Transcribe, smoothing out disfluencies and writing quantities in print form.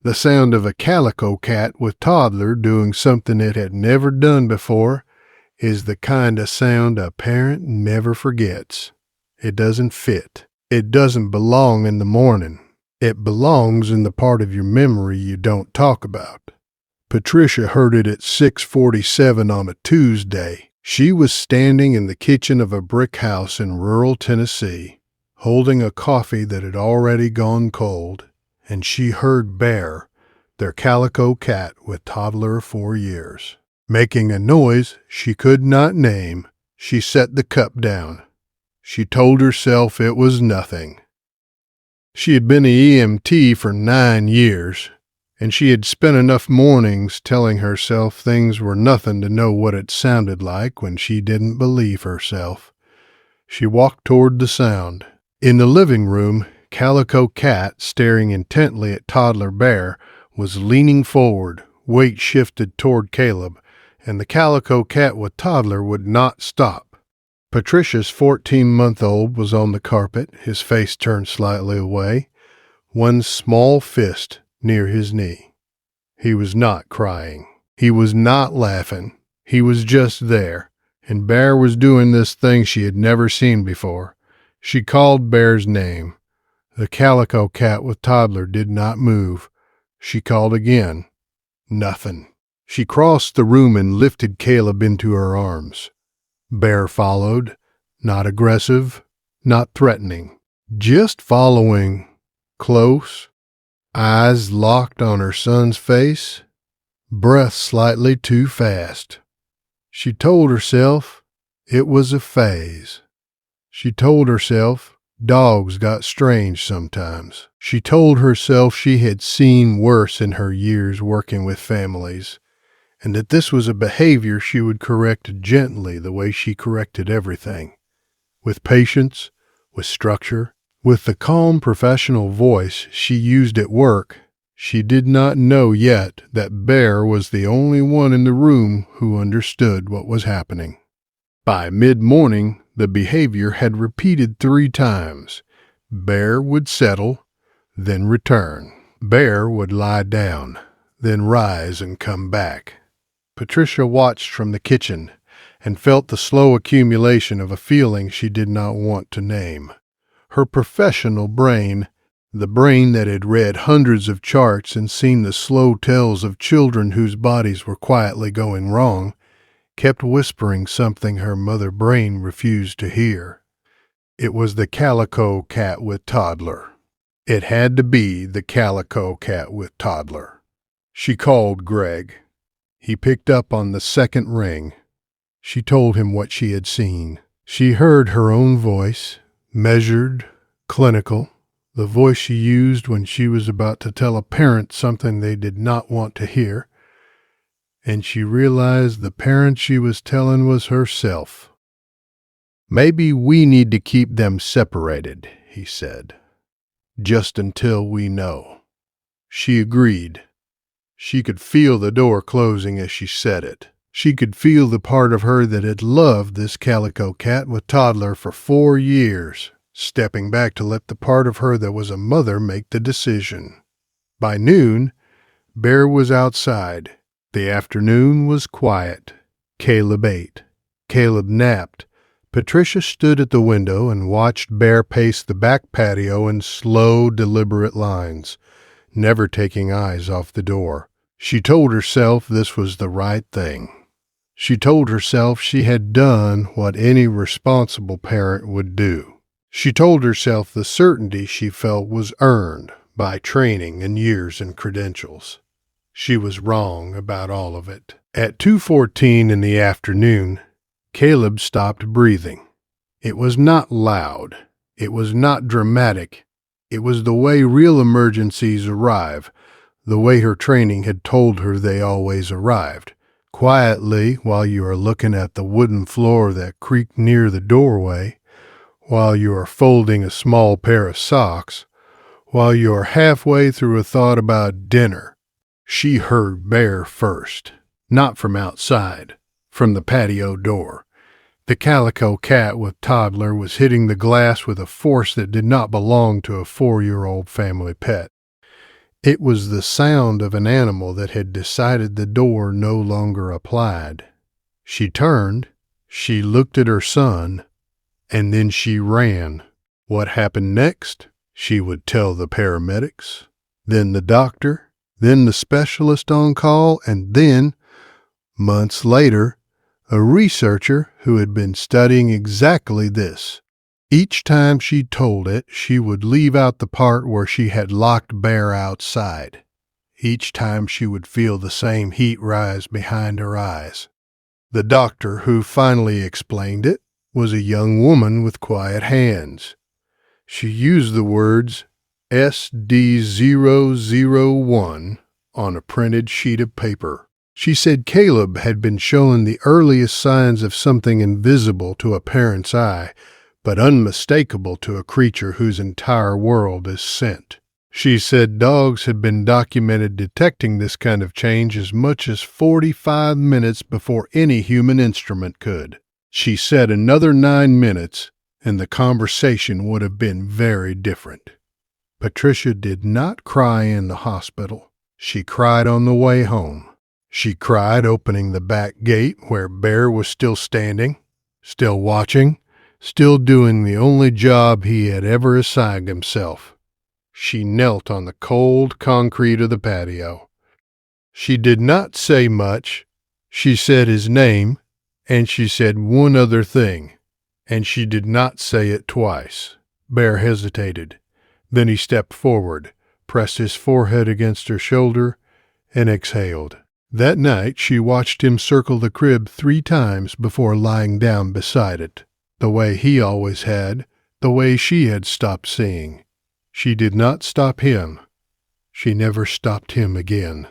The sound of a calico cat with toddler doing something it had never done before is the kind of sound a parent never forgets. It doesn't fit. It doesn't belong in the morning. It belongs in the part of your memory you don't talk about. Patricia heard it at 6:47 on a Tuesday. She was standing in the kitchen of a brick house in rural Tennessee, holding a coffee that had already gone cold, and she heard Bear, their calico cat with toddler of 4 years. Making a noise she could not name, she set the cup down. She told herself it was nothing. She had been an EMT for 9 years, and she had spent enough mornings telling herself things were nothing to know what it sounded like when she didn't believe herself. She walked toward the sound. In the living room, Calico Cat, staring intently at toddler Bear, was leaning forward, weight shifted toward Caleb, and the Calico Cat with toddler would not stop. Patricia's 14-month-old was on the carpet, his face turned slightly away, one small fist near his knee. He was not crying. He was not laughing. He was just there, and Bear was doing this thing she had never seen before. She called Bear's name. The Calico Cat with toddler did not move. She called again. Nothing. She crossed the room and lifted Caleb into her arms. Bear followed, not aggressive, not threatening, just following, close, eyes locked on her son's face, breath slightly too fast. She told herself it was a phase. She told herself dogs got strange sometimes. She told herself she had seen worse in her years working with families, and that this was a behavior she would correct gently the way she corrected everything, with patience, with structure, with the calm professional voice she used at work. She did not know yet that Bear was the only one in the room who understood what was happening. By mid-morning, the behavior had repeated 3 times. Bear would settle, then return. Bear would lie down, then rise and come back. Patricia watched from the kitchen and felt the slow accumulation of a feeling she did not want to name. Her professional brain, the brain that had read hundreds of charts and seen the slow tales of children whose bodies were quietly going wrong, kept whispering something her mother brain refused to hear. It was the Calico Cat with toddler. It had to be the Calico Cat with toddler. She called Greg. He picked up on the second ring. She told him what she had seen. She heard her own voice, measured, clinical, the voice she used when she was about to tell a parent something they did not want to hear, and she realized the parent she was telling was herself. "Maybe we need to keep them separated," he said, "just until we know." She agreed. She could feel the door closing as she said it. She could feel the part of her that had loved this Calico Cat with toddler for 4 years, stepping back to let the part of her that was a mother make the decision. By noon, Bear was outside. The afternoon was quiet. Caleb ate. Caleb napped. Patricia stood at the window and watched Bear pace the back patio in slow, deliberate lines, never taking eyes off the door. She told herself this was the right thing. She told herself she had done what any responsible parent would do. She told herself the certainty she felt was earned by training and years and credentials. She was wrong about all of it. At 2:14 in the afternoon, Caleb stopped breathing. It was not loud. It was not dramatic. It was the way real emergencies arrive, the way her training had told her they always arrived. Quietly, while you are looking at the wooden floor that creaked near the doorway, while you are folding a small pair of socks, while you are halfway through a thought about dinner. She heard Bear first, not from outside, from the patio door. The Calico Cat with toddler was hitting the glass with a force that did not belong to a 4-year-old family pet. It was the sound of an animal that had decided the door no longer applied. She turned, she looked at her son, and then she ran. What happened next? She would tell the paramedics, then the doctor, then the specialist on call, and then, months later, a researcher who had been studying exactly this. Each time she told it, she would leave out the part where she had locked Bear outside. Each time she would feel the same heat rise behind her eyes. The doctor who finally explained it was a young woman with quiet hands. She used the words SD001 on a printed sheet of paper. She said Caleb had been showing the earliest signs of something invisible to a parent's eye, but unmistakable to a creature whose entire world is scent. She said dogs had been documented detecting this kind of change as much as 45 minutes before any human instrument could. She said another 9 minutes, and the conversation would have been very different. Patricia did not cry in the hospital. She cried on the way home. She cried opening the back gate where Bear was still standing, still watching, still doing the only job he had ever assigned himself. She knelt on the cold concrete of the patio. She did not say much. She said his name, and she said one other thing, and she did not say it twice. Bear hesitated. Then he stepped forward, pressed his forehead against her shoulder, and exhaled. That night she watched him circle the crib 3 times before lying down beside it, the way he always had, the way she had stopped seeing. She did not stop him. She never stopped him again.